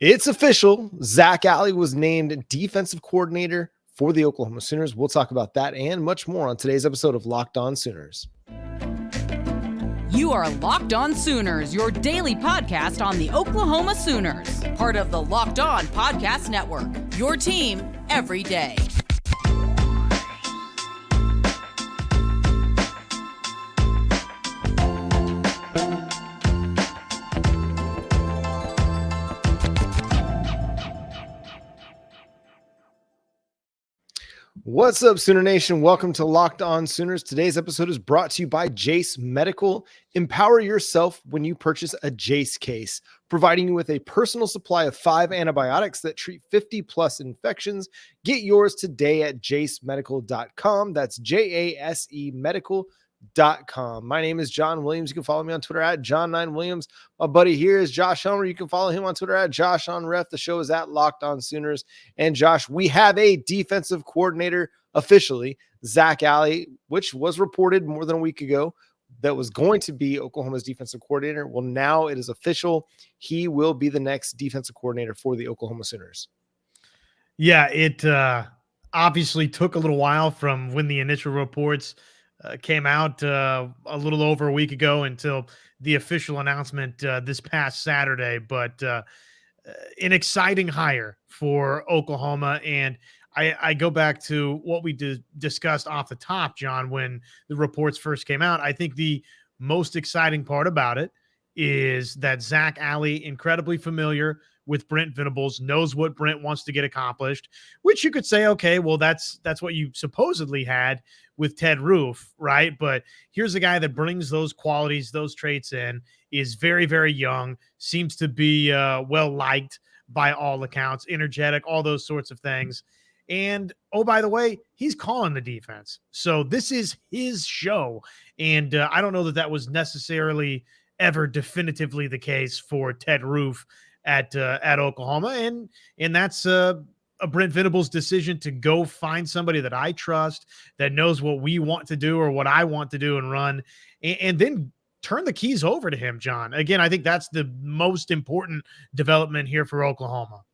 It's official. Zac Alley was named defensive coordinator for the Oklahoma Sooners. We'll talk about that and much more on today's episode of Locked On Sooners. You are Locked On Sooners, your daily podcast on the Oklahoma Sooners, part of the Locked On Podcast Network, your team every day. What's up, Sooner Nation? Welcome to Locked On Sooners. Today's episode is brought to you by Jase Medical. Empower yourself when you purchase a Jase case, providing you with a personal supply of 5 antibiotics that treat 50+ infections. Get yours today at jasemedical.com. That's Jase Medical.com. My name is John Williams. You can follow me on Twitter at John9Williams. My buddy here is Josh Helmer. You can follow him on Twitter at JoshOnRef. The show is at Locked On Sooners. And Josh, we have a defensive coordinator officially, Zac Alley, which was reported more than a week ago that was going to be Oklahoma's defensive coordinator. Well, now it is official. He will be the next defensive coordinator for the Oklahoma Sooners. Yeah, it obviously took a little while from when the initial reports came out a little over a week ago until the official announcement this past Saturday, but an exciting hire for Oklahoma. And I go back to what we discussed off the top, John, when the reports first came out. I think the most exciting part about it is that Zac Alley, incredibly familiar with Brent Venables, knows what Brent wants to get accomplished, which you could say, okay, well, that's what you supposedly had with Ted Roof, right? But here's a guy that brings those qualities, those traits in, is very, very young, seems to be well-liked by all accounts, energetic, all those sorts of things. And, oh, by the way, he's calling the defense. So this is his show. And I don't know that that was necessarily ever definitively the case for Ted Roof at Oklahoma. And that's a Brent Venables decision to go find somebody that I trust, that knows what we want to do or what I want to do and run, and then turn the keys over to him, John. Again, I think that's the most important development here for Oklahoma.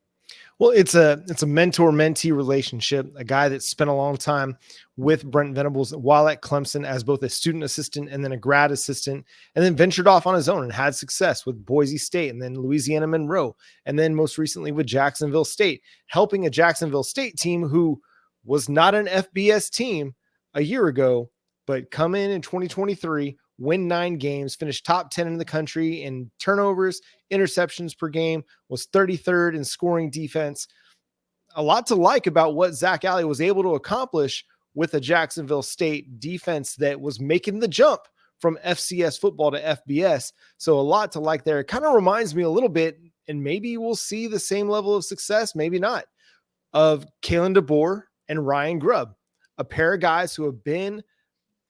Well, it's a mentor-mentee relationship, a guy that spent a long time with Brent Venables while at Clemson as both a student assistant and then a grad assistant, and then ventured off on his own and had success with Boise State and then Louisiana Monroe, and then most recently with Jacksonville State, helping a Jacksonville State team who was not an FBS team a year ago, but come in 2023, win 9 games, finish top 10 in the country in turnovers, interceptions per game, was 33rd in scoring defense. A lot to like about what Zac Alley was able to accomplish with a Jacksonville State defense that was making the jump from FCS football to FBS. So a lot to like there. It kind of reminds me a little bit, and maybe we'll see the same level of success, maybe not, of Kalen DeBoer and Ryan Grubb, a pair of guys who have been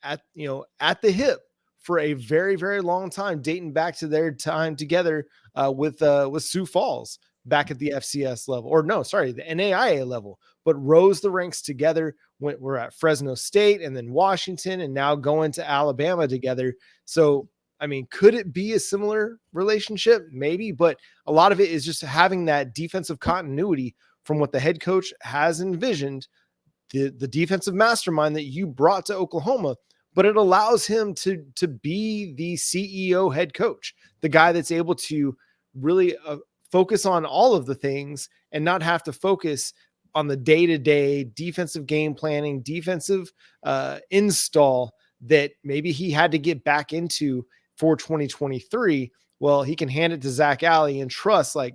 at the hip for a very, very long time, dating back to their time together with Sioux Falls back at the FCS level, or no, sorry, the NAIA level, but rose the ranks together. We're at Fresno State and then Washington and now going to Alabama together. So, I mean, could it be a similar relationship? Maybe, but a lot of it is just having that defensive continuity from what the head coach has envisioned, the defensive mastermind that you brought to Oklahoma. But it allows him to be the CEO head coach, the guy that's able to really focus on all of the things and not have to focus on the day-to-day defensive game planning, defensive install that maybe he had to get back into for 2023. Well, he can hand it to Zac Alley and trust, like,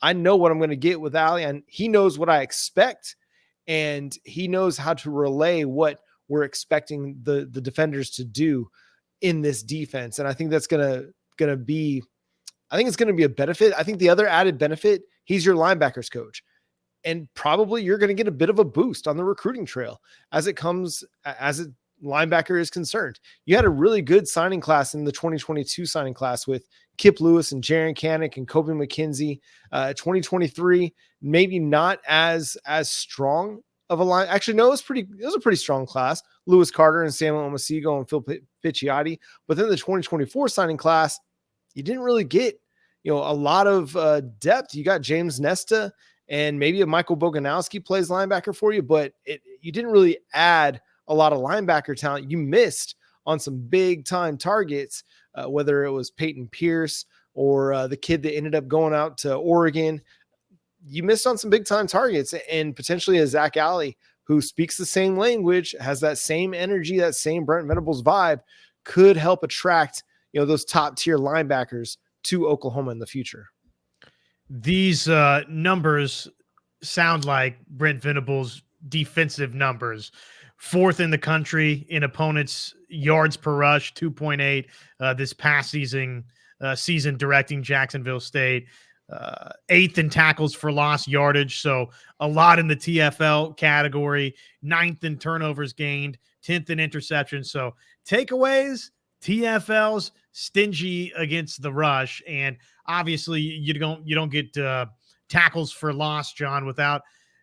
I know what I'm going to get with Alley, and he knows what I expect, and he knows how to relay what we're expecting the defenders to do in this defense. And I think that's going to be a benefit. I think the other added benefit, he's your linebackers coach, and probably you're going to get a bit of a boost on the recruiting trail as a linebacker is concerned. You had a really good signing class in the 2022 signing class with Kip Lewis and Jaron Kanik and Kobe McKenzie. 2023, maybe not as strong of a line. Actually, no, it was a pretty strong class. Lewis Carter and Samuel Omasigo and Phil Picciotti. But then the 2024 signing class, you didn't really get a lot of depth. You got James Nesta and maybe a Michael Boganowski plays linebacker for you, but you didn't really add a lot of linebacker talent. You missed on some big time targets, whether it was Peyton Pierce or the kid that ended up going out to Oregon. You missed on some big time targets, and potentially a Zac Alley who speaks the same language, has that same energy, that same Brent Venables vibe, could help attract, those top tier linebackers to Oklahoma in the future. These numbers sound like Brent Venables' defensive numbers. 4th in the country in opponents' yards per rush, 2.8 this past season directing Jacksonville State. 8th in tackles for lost yardage, so a lot in the TFL category. 9th in turnovers gained, 10th in interceptions. So takeaways, TFL's stingy against the rush, and obviously you don't get tackles for loss, John, without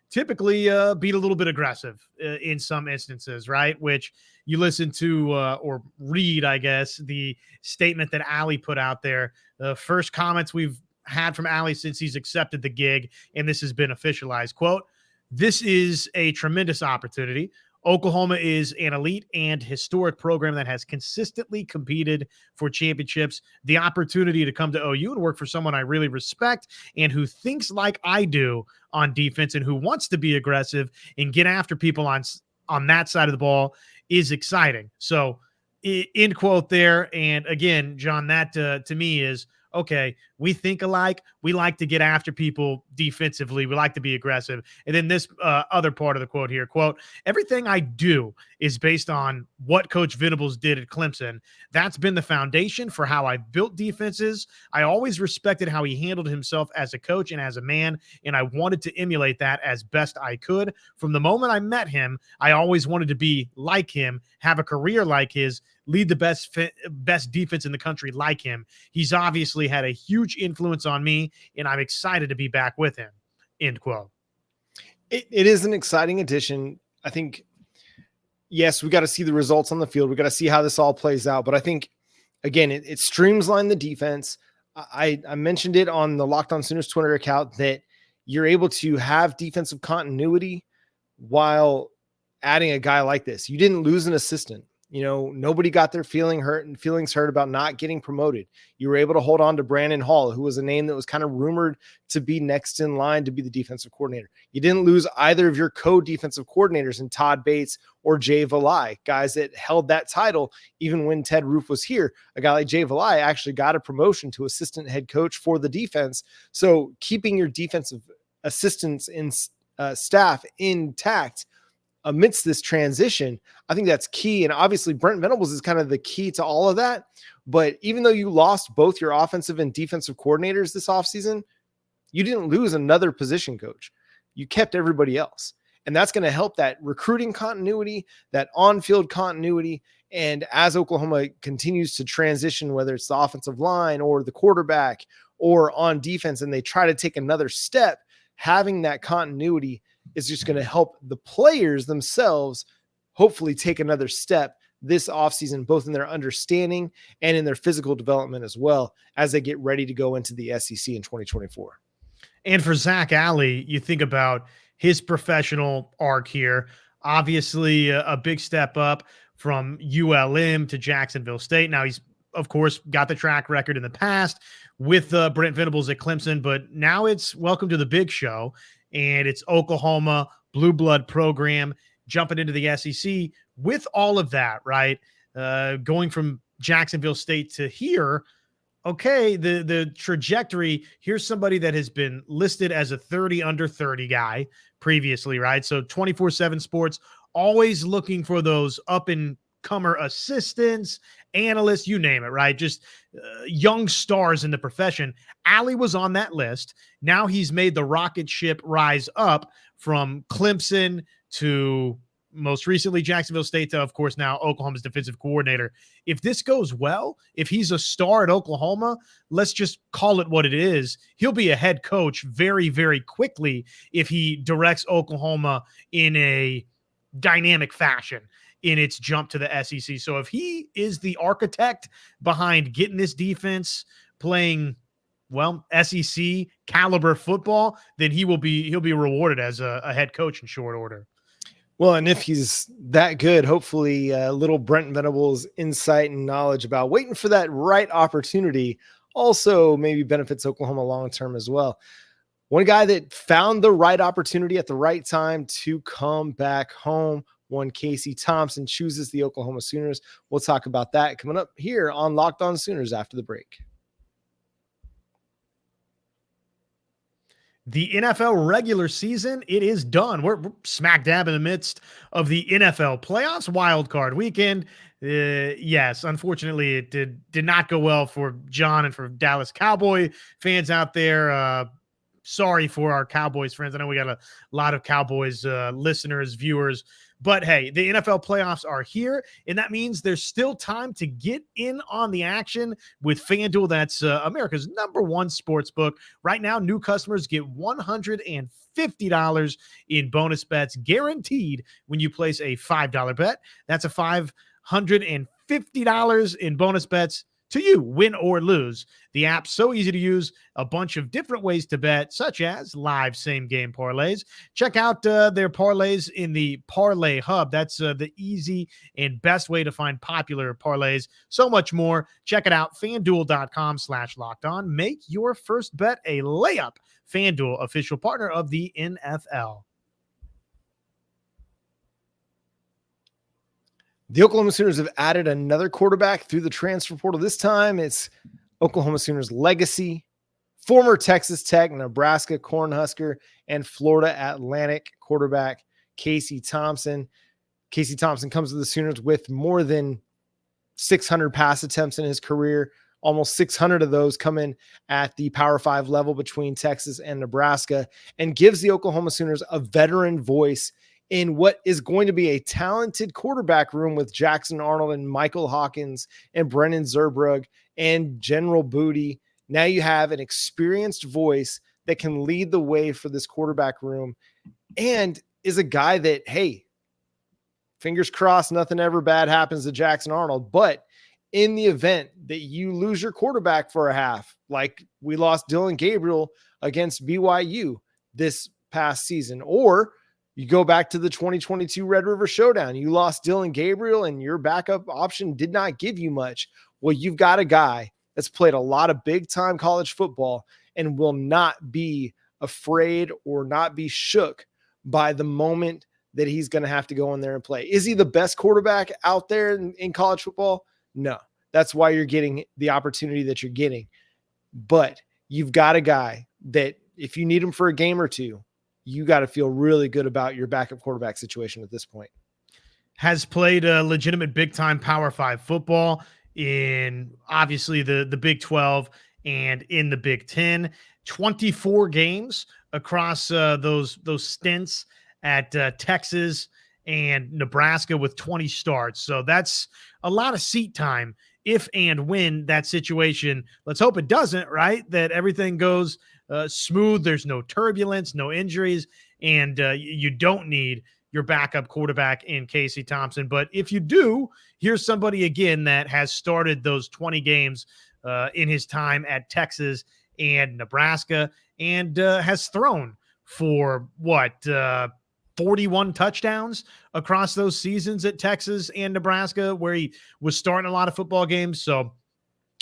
typically being a little bit aggressive in some instances, right? Which you listen to or read, I guess, the statement that Alley put out there. The first comments we've had from Alley since he's accepted the gig, and this has been officialized. Quote, "This is a tremendous opportunity. Oklahoma is an elite and historic program that has consistently competed for championships. The opportunity to come to OU and work for someone I really respect and who thinks like I do on defense and who wants to be aggressive and get after people on that side of the ball is exciting." So end quote there. And again, John, that to me is, okay, we think alike. We like to get after people defensively. We like to be aggressive. And then this other part of the quote here, quote, "Everything I do is based on what Coach Venables did at Clemson. That's been the foundation for how I've built defenses. I always respected how he handled himself as a coach and as a man, and I wanted to emulate that as best I could. From the moment I met him, I always wanted to be like him, have a career like his, lead the best defense in the country like him. He's obviously had a huge influence on me, and I'm excited to be back with him." End quote. It is an exciting addition. I think, yes, we got to see the results on the field. We got to see how this all plays out. But I think, again, it streamlines the defense. I mentioned it on the Locked On Sooners Twitter account that you're able to have defensive continuity while adding a guy like this. You didn't lose an assistant. Nobody got their feelings hurt about not getting promoted. You were able to hold on to Brandon Hall, who was a name that was kind of rumored to be next in line to be the defensive coordinator. You didn't lose either of your co-defensive coordinators in Todd Bates or Jay Valai, guys that held that title even when Ted Roof was here. A guy like Jay Valai actually got a promotion to assistant head coach for the defense. So keeping your defensive assistants and staff intact amidst this transition, I think that's key. And obviously Brent Venables is kind of the key to all of that. But even though you lost both your offensive and defensive coordinators this offseason, you didn't lose another position coach. You kept everybody else. And that's going to help that recruiting continuity, that on-field continuity. And as Oklahoma continues to transition, whether it's the offensive line or the quarterback or on defense, and they try to take another step, having that continuity is just going to help the players themselves hopefully take another step this offseason, both in their understanding and in their physical development as well, as they get ready to go into the SEC in 2024. And for Zac Alley, you think about his professional arc here, obviously a big step up from ULM to Jacksonville State. Now he's, of course, got the track record in the past with Brent Venables at Clemson, but now it's welcome to the big show. And it's Oklahoma, blue blood program, jumping into the SEC with all of that, right? Going from Jacksonville State to here, okay, the trajectory, here's somebody that has been listed as a 30 under 30 guy previously, right? So 24/7 Sports, always looking for those up-and-comer assistants, analysts, you name it, right? Just young stars in the profession. Alley was on that list. Now he's made the rocket ship rise up from Clemson to most recently Jacksonville State to, of course, now Oklahoma's defensive coordinator. If this goes well, if he's a star at Oklahoma, let's just call it what it is. He'll be a head coach very, very quickly if he directs Oklahoma in a dynamic fashion in its jump to the SEC. So if he is the architect behind getting this defense playing well, SEC caliber football, then he'll be rewarded as a head coach in short order. Well, and if he's that good, hopefully little Brent Venables' insight and knowledge about waiting for that right opportunity also maybe benefits Oklahoma long-term as well. One guy that found the right opportunity at the right time to come back home, one Casey Thompson, chooses the Oklahoma Sooners. We'll talk about that coming up here on Locked On Sooners after the break. The NFL regular season, it is done. We're smack dab in the midst of the NFL playoffs wild card weekend. Yes, unfortunately, it did not go well for John and for Dallas Cowboy fans out there. Sorry for our Cowboys friends. I know we got a lot of Cowboys listeners, viewers. But hey, the NFL playoffs are here, and that means there's still time to get in on the action with FanDuel. That's America's #1 sports book. Right now, new customers get $150 in bonus bets guaranteed when you place a $5 bet. That's a $550 in bonus bets to you, win or lose. The app's so easy to use, a bunch of different ways to bet, such as live same-game parlays. Check out their parlays in the Parlay Hub. That's the easy and best way to find popular parlays. So much more. Check it out, FanDuel.com/lockedon. Make your first bet a layup. FanDuel, official partner of the NFL. The Oklahoma Sooners have added another quarterback through the transfer portal. This time it's Oklahoma Sooners legacy, former Texas Tech, Nebraska Cornhusker, and Florida Atlantic quarterback Casey Thompson. Casey Thompson comes to the Sooners with more than 600 pass attempts in his career. Almost 600 of those come in at the Power 5 level between Texas and Nebraska, and gives the Oklahoma Sooners a veteran voice in what is going to be a talented quarterback room with Jackson Arnold and Michael Hawkins and Brennan Zurbrugg and General Booty. Now you have an experienced voice that can lead the way for this quarterback room and is a guy that, hey, fingers crossed, nothing ever bad happens to Jackson Arnold. But in the event that you lose your quarterback for a half, like we lost Dylan Gabriel against BYU this past season, or you go back to the 2022 Red River Showdown, you lost Dylan Gabriel and your backup option did not give you much. Well, you've got a guy that's played a lot of big time college football and will not be afraid or not be shook by the moment that he's going to have to go in there and play. Is he the best quarterback out there in college football? No. That's why you're getting the opportunity that you're getting. But you've got a guy that if you need him for a game or two, you got to feel really good about your backup quarterback situation at this point. Has played a legitimate big-time Power 5 football in obviously the Big 12 and in the Big 10. 24 games across those stints at Texas and Nebraska with 20 starts. So that's a lot of seat time if and when that situation, let's hope it doesn't, right? That everything goes smooth. There's no turbulence, no injuries, and you don't need your backup quarterback in Casey Thompson. But if you do, here's somebody again that has started those 20 games in his time at Texas and Nebraska and has thrown for 41 touchdowns across those seasons at Texas and Nebraska, where he was starting a lot of football games. So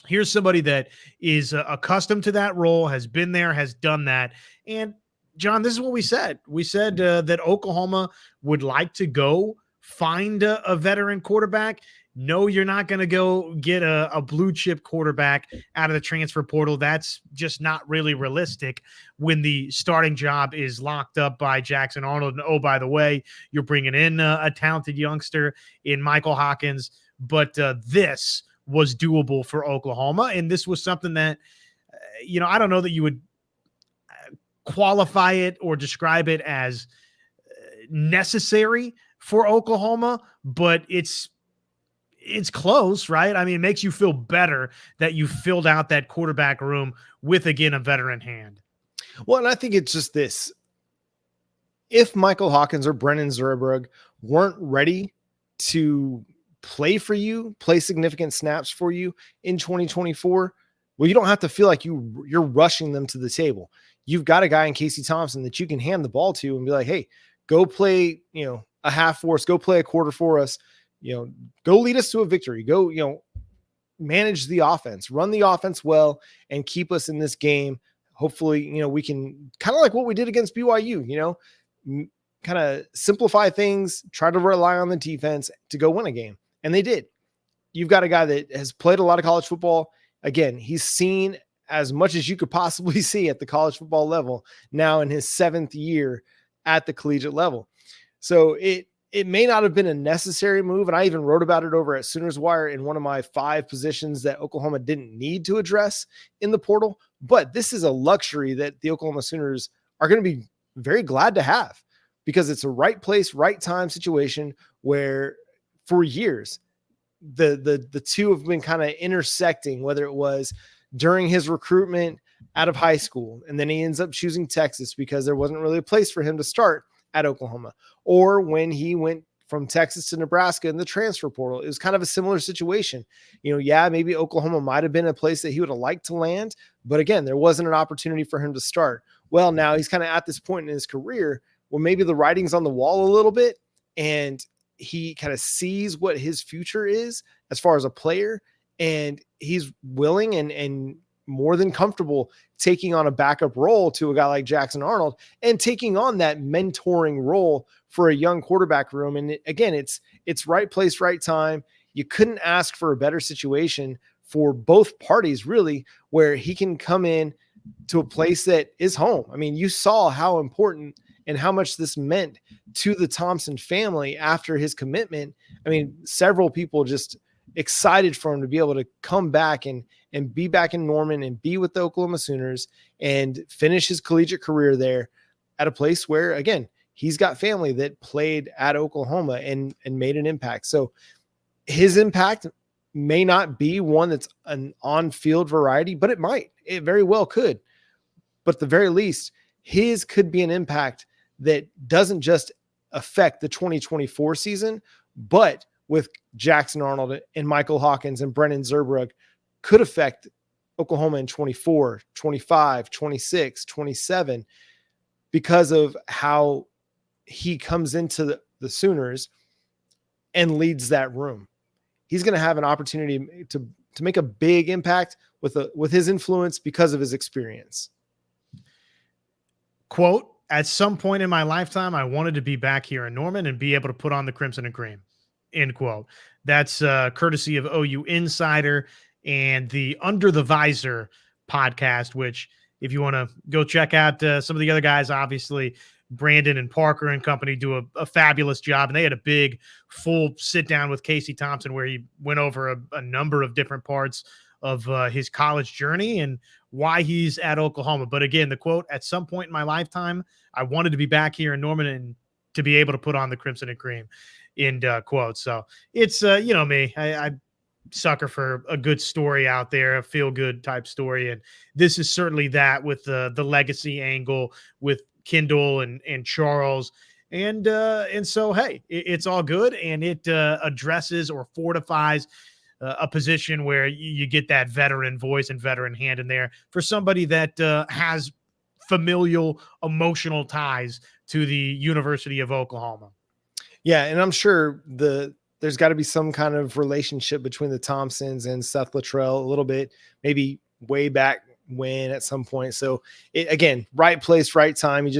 here's somebody that is accustomed to that role, has been there, has done that. And John, this is what we said. We said that Oklahoma would like to go find a veteran quarterback. No, you're not going to go get a blue chip quarterback out of the transfer portal. That's just not really realistic when the starting job is locked up by Jackson Arnold. And oh, by the way, you're bringing in a talented youngster in Michael Hawkins. But this was doable for Oklahoma. And this was something that, I don't know that you would qualify it or describe it as necessary for Oklahoma, but it's close, right? I mean, it makes you feel better that you filled out that quarterback room with, again, a veteran hand. Well, and I think it's just this. If Michael Hawkins or Brennan Zurbrugg weren't ready to play for you, play significant snaps for you in 2024, Well, you don't have to feel like you're rushing them to the table. You've got a guy in Casey Thompson that you can hand the ball to and be like, hey, go play, a half for us, go play a quarter for us, go lead us to a victory, go, manage the offense, run the offense well, and keep us in this game. Hopefully, we can kind of like what we did against BYU, kind of simplify things, try to rely on the defense to go win a game. And they did. You've got a guy that has played a lot of college football. Again, he's seen as much as you could possibly see at the college football level now in his 7th year at the collegiate level. So it may not have been a necessary move. And I even wrote about it over at Sooners Wire in one of my 5 positions that Oklahoma didn't need to address in the portal. But this is a luxury that the Oklahoma Sooners are going to be very glad to have, because it's a right place, right time situation where for years, the two have been kind of intersecting, whether it was during his recruitment out of high school, and then he ends up choosing Texas because there wasn't really a place for him to start at Oklahoma, or when he went from Texas to Nebraska in the transfer portal. It was kind of a similar situation. Maybe Oklahoma might have been a place that he would have liked to land, but again, there wasn't an opportunity for him to start. Well, now he's kind of at this point in his career where maybe the writing's on the wall a little bit, and he kind of sees what his future is as far as a player, and he's willing and more than comfortable taking on a backup role to a guy like Jackson Arnold and taking on that mentoring role for a young quarterback room. And again, it's right place, right time. You couldn't ask for a better situation for both parties, really, where he can come in to a place that is home. I mean, you saw how important and how much this meant to the Thompson family after his commitment. I mean, several people just excited for him to be able to come back and be back in Norman and be with the Oklahoma Sooners and finish his collegiate career there at a place where, again, he's got family that played at Oklahoma and made an impact. So his impact may not be one that's an on-field variety, but it very well could. But at the very least, his could be an impact that doesn't just affect the 2024 season, but with Jackson Arnold and Michael Hawkins and Brennan Zurbrugg could affect Oklahoma in 24, 25, 26, 27, because of how he comes into the Sooners and leads that room. He's going to have an opportunity to make a big impact with his influence because of his experience. Quote, at some point in my lifetime, I wanted to be back here in Norman and be able to put on the crimson and cream, end quote. That's courtesy of OU Insider and the Under the Visor podcast, which if you want to go check out some of the other guys, obviously Brandon and Parker and company do a fabulous job. And they had a big full sit down with Casey Thompson where he went over a number of different parts of his college journey and why he's at Oklahoma. But again, the quote, at some point in my lifetime, I wanted to be back here in Norman and to be able to put on the crimson and cream, end quote. So it's, me, I sucker for a good story out there, a feel good type story. And this is certainly that with the legacy angle with Kendall and Charles. And so, hey, it's all good. And it addresses or fortifies a position where you get that veteran voice and veteran hand in there for somebody that has familial, emotional ties to the University of Oklahoma. Yeah, and I'm sure there's got to be some kind of relationship between the Thompsons and Seth Luttrell a little bit, maybe way back when at some point. So again, right place, right time. You're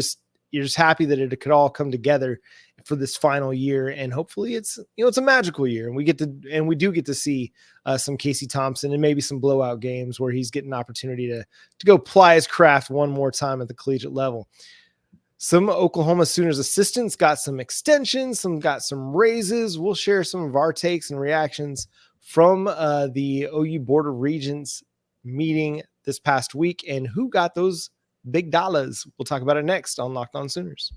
just happy that it could all come together for this final year, and hopefully it's a magical year, and we do get to see some Casey Thompson and maybe some blowout games where he's getting an opportunity to go ply his craft one more time at the collegiate level. Some Oklahoma Sooners assistants got some extensions, some got some raises. We'll share some of our takes and reactions from the OU Board of Regents meeting this past week and who got those big dollars. We'll talk about it next on Locked On Sooners.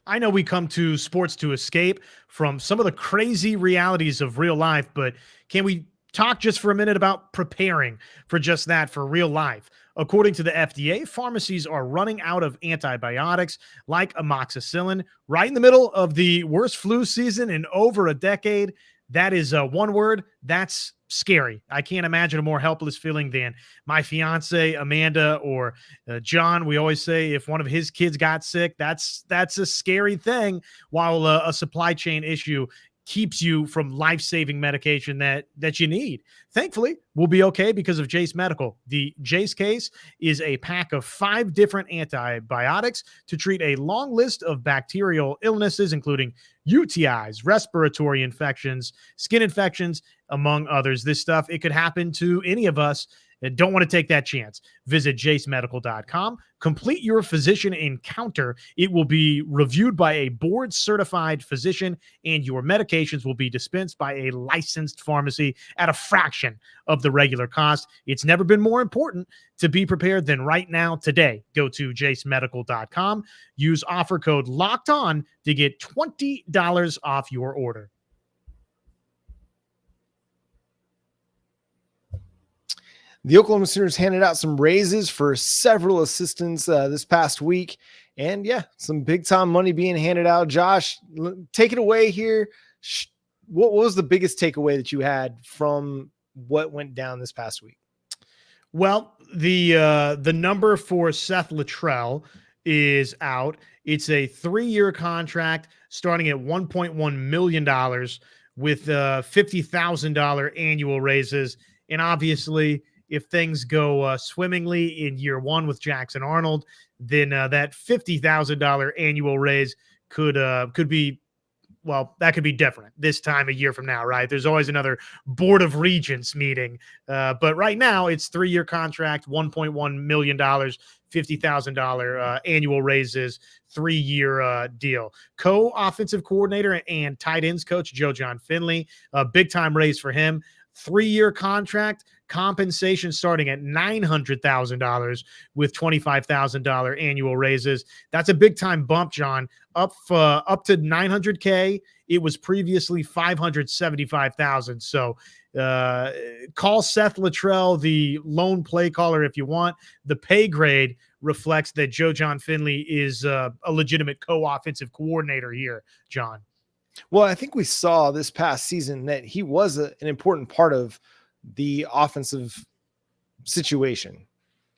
I know we come to sports to escape from some of the crazy realities of real life, but can we talk just for a minute about preparing for just that, for real life? According to the FDA, pharmacies are running out of antibiotics like amoxicillin right in the middle of the worst flu season in over a decade. That is one word. That's scary. I can't imagine a more helpless feeling than my fiance, Amanda, or John. We always say if one of his kids got sick, that's a scary thing, while a supply chain issue keeps you from life-saving medication that you need. Thankfully, we'll be okay because of Jase Medical. The Jase case is a pack of 5 different antibiotics to treat a long list of bacterial illnesses, including UTIs, respiratory infections, skin infections, among others. This stuff, it could happen to any of us, and don't want to take that chance. Visit jasemedical.com. Complete your physician encounter. It will be reviewed by a board-certified physician, and your medications will be dispensed by a licensed pharmacy at a fraction of the regular cost. It's never been more important to be prepared than right now. Today, go to jasemedical.com. Use offer code LOCKEDON to get $20 off your order. The Oklahoma Sooners handed out some raises for several assistants this past week. And yeah, some big time money being handed out. Josh, take it away here. What was the biggest takeaway that you had from what went down this past week? Well, the number for Seth Luttrell is out. It's a 3-year contract starting at $1.1 million with $50,000 annual raises. And obviously, if things go swimmingly in year 1 with Jackson Arnold, then that $50,000 annual raise could be, well, that could be different this time a year from now, right? There's always another Board of Regents meeting. But right now, it's 3-year contract, $1.1 million, $50,000 annual raises, 3-year deal. Co-offensive coordinator and tight ends coach Joe John Finley, a big-time raise for him. 3-year contract, compensation starting at $900,000 with $25,000 annual raises. That's a big time bump, John. Up to $900K. It was previously $575,000. So call Seth Luttrell the lone play caller if you want. The pay grade reflects that Joe John Finley is a legitimate co-offensive coordinator here, John. Well, I think we saw this past season that he was an important part of the offensive situation,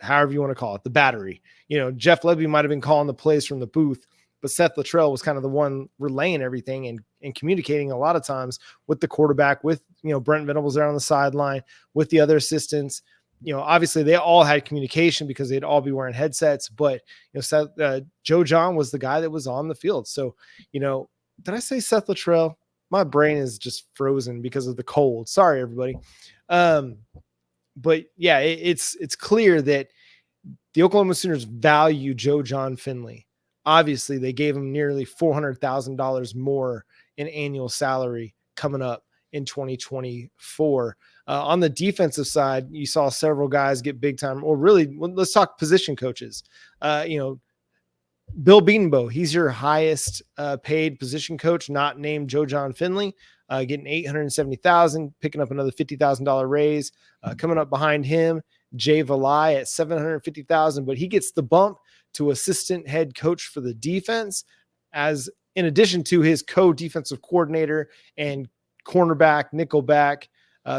however you want to call it, the battery. You know, Jeff Lebby might have been calling the plays from the booth, but Seth Luttrell was kind of the one relaying everything and communicating a lot of times with the quarterback, with, you know, Brent Venables there on the sideline, with the other assistants. You know, obviously they all had communication because they'd all be wearing headsets, but, you know, Joe John was the guy that was on the field. So, you know, did I say Seth Luttrell? My brain is just frozen because of the cold. Sorry, everybody. But yeah, it's clear that the Oklahoma Sooners value Joe John Finley. Obviously, they gave him nearly $400,000 more in annual salary coming up in 2024. On the defensive side, you saw several guys get big time, or really, let's talk position coaches. You know, Bill Beatonbow, he's your highest paid position coach, not named Joe John Finley, getting $870,000, picking up another $50,000 raise. Coming up behind him, Jay Valai at $750,000, but he gets the bump to assistant head coach for the defense, as in addition to his co-defensive coordinator and cornerback, nickelback,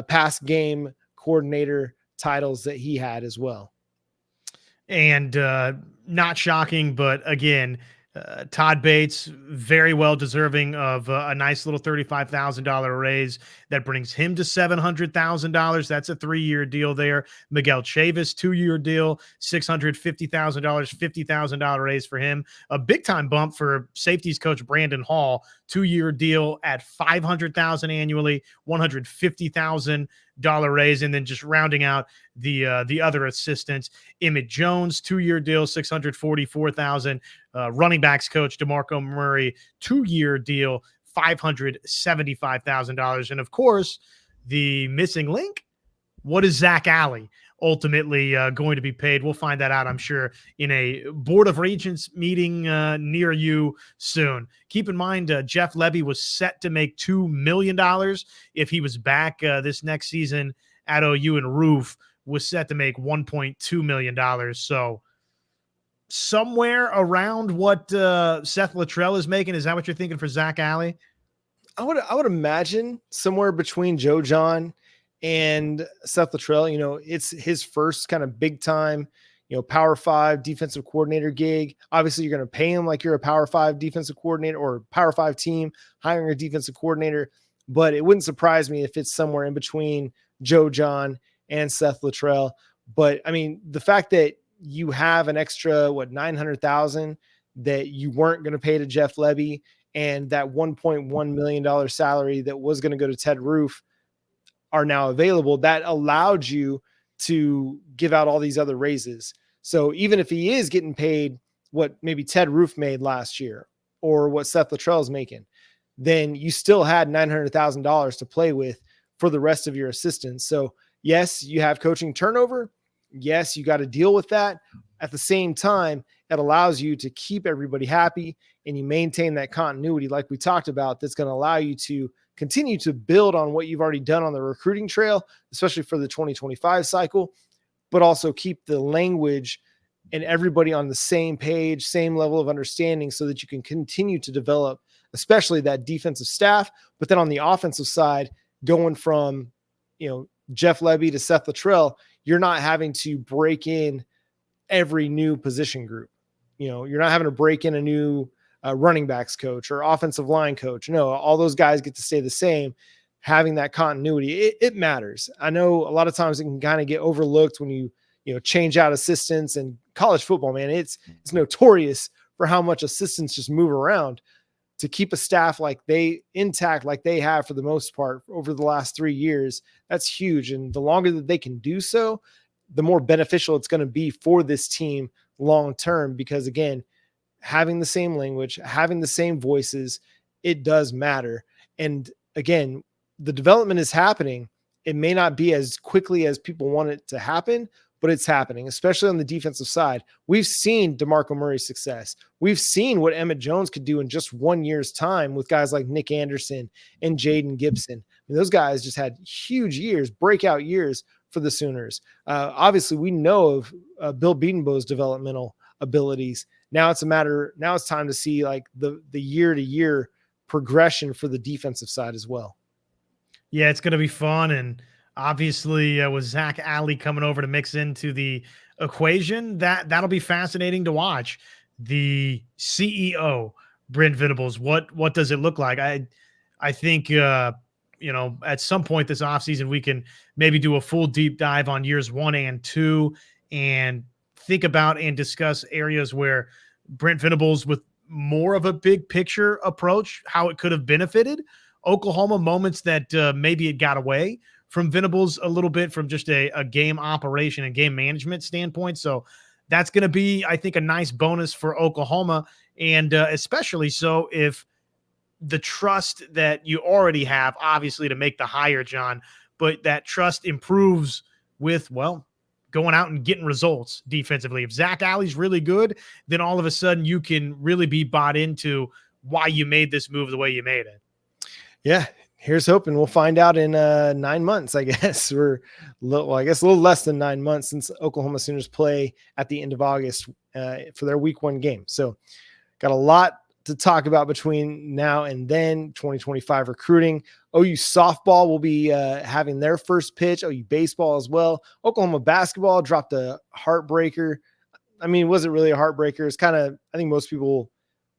pass game coordinator titles that he had as well. And not shocking, but again, Todd Bates, very well deserving of a nice little $35,000 raise that brings him to $700,000. That's a 3-year deal there. Miguel Chavis, 2-year deal, $650,000, $50,000 raise for him. A big time bump for safeties coach Brandon Hall, 2-year deal at $500,000 annually, $150,000 raise, and then just rounding out the other assistants, Emmett Jones, 2-year deal, $644,000. Running backs coach DeMarco Murray, 2-year deal, $575,000. And of course, the missing link, what is Zac Alley ultimately going to be paid? We'll find that out, I'm sure, in a Board of Regents meeting near you soon. Keep in mind, Jeff Lebby was set to make $2 million if he was back this next season at OU, and Roof was set to make $1.2 million. So somewhere around what Seth Luttrell is making. Is that what you're thinking for Zac Alley? I would imagine somewhere between Joe John and Seth Luttrell. It's his first kind of big time, Power 5 defensive coordinator gig. Obviously, you're going to pay him like you're a Power 5 defensive coordinator or Power 5 team hiring a defensive coordinator. But it wouldn't surprise me if it's somewhere in between Joe John and Seth Luttrell. But I mean, the fact that you have an extra, $900,000 that you weren't going to pay to Jeff Lebby, and that $1.1 million salary that was going to go to Ted Roof are now available, that allowed you to give out all these other raises. So even if he is getting paid what maybe Ted Roof made last year or what Seth Luttrell is making, then you still had $900,000 to play with for the rest of your assistants. So yes, you have coaching turnover. Yes, you got to deal with that. At the same time, it allows you to keep everybody happy and you maintain that continuity like we talked about, that's going to allow you to continue to build on what you've already done on the recruiting trail, especially for the 2025 cycle, but also keep the language and everybody on the same page, same level of understanding, so that you can continue to develop, especially that defensive staff. But then on the offensive side, going from, Jeff Lebby to Seth Luttrell, you're not having to break in every new position group. You're not having to break in a new running backs coach or offensive line coach. No, all those guys get to stay the same. Having that continuity, it matters. I know a lot of times it can kind of get overlooked when you change out assistants, and college football, man, it's notorious for how much assistants just move around. To keep a staff intact like they have for the most part over the last 3 years, that's huge. And the longer that they can do so, the more beneficial it's going to be for this team long-term, because again, having the same language, having the same voices, it does matter. And again, the development is happening. It may not be as quickly as people want it to happen, but it's happening, especially on the defensive side. We've seen DeMarco Murray's success. We've seen what Emmett Jones could do in just 1 year's time with guys like Nick Anderson and Jaden Gibson. I mean, those guys just had huge years, breakout years for the Sooners. Obviously, we know of Bill Bedenbaugh's developmental abilities. Now it's time to see like the year-to-year progression for the defensive side as well. Yeah, it's going to be fun. And obviously, with Zac Alley coming over to mix into the equation, that'll be fascinating to watch. The CEO, Brent Venables, what does it look like? I think at some point this offseason, we can maybe do a full deep dive on years 1 and 2 and think about and discuss areas where Brent Venables, with more of a big picture approach, how it could have benefited Oklahoma, moments that maybe it got away from Venables a little bit from just a game operation and game management standpoint. So that's going to be, I think, a nice bonus for Oklahoma. And especially so if the trust that you already have, obviously, to make the hire, John, but that trust improves with, going out and getting results defensively. If Zac Alley's really good, then all of a sudden you can really be bought into why you made this move the way you made it. Yeah, here's hoping. We'll find out in 9 months, I guess. We're a little less than 9 months since Oklahoma Sooners play at the end of August for their week 1 game. So got a lot to talk about between now and then. 2025 recruiting. OU softball will be having their first pitch. OU baseball as well. Oklahoma basketball dropped a heartbreaker. I mean, was it really a heartbreaker? It's kind of, I think most people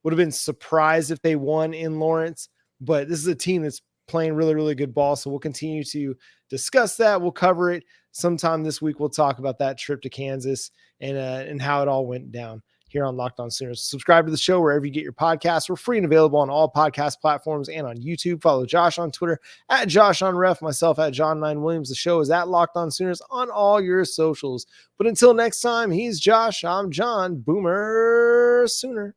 would have been surprised if they won in Lawrence, but this is a team that's playing really, really good ball. So we'll continue to discuss that. We'll cover it sometime this week. We'll talk about that trip to Kansas and how it all went down here on Locked On Sooners. Subscribe to the show wherever you get your podcasts. We're free and available on all podcast platforms and on YouTube. Follow Josh on Twitter at JoshOnRef, myself at John9Williams. The show is at Locked On Sooners on all your socials. But until next time, he's Josh. I'm John. Boomer Sooner.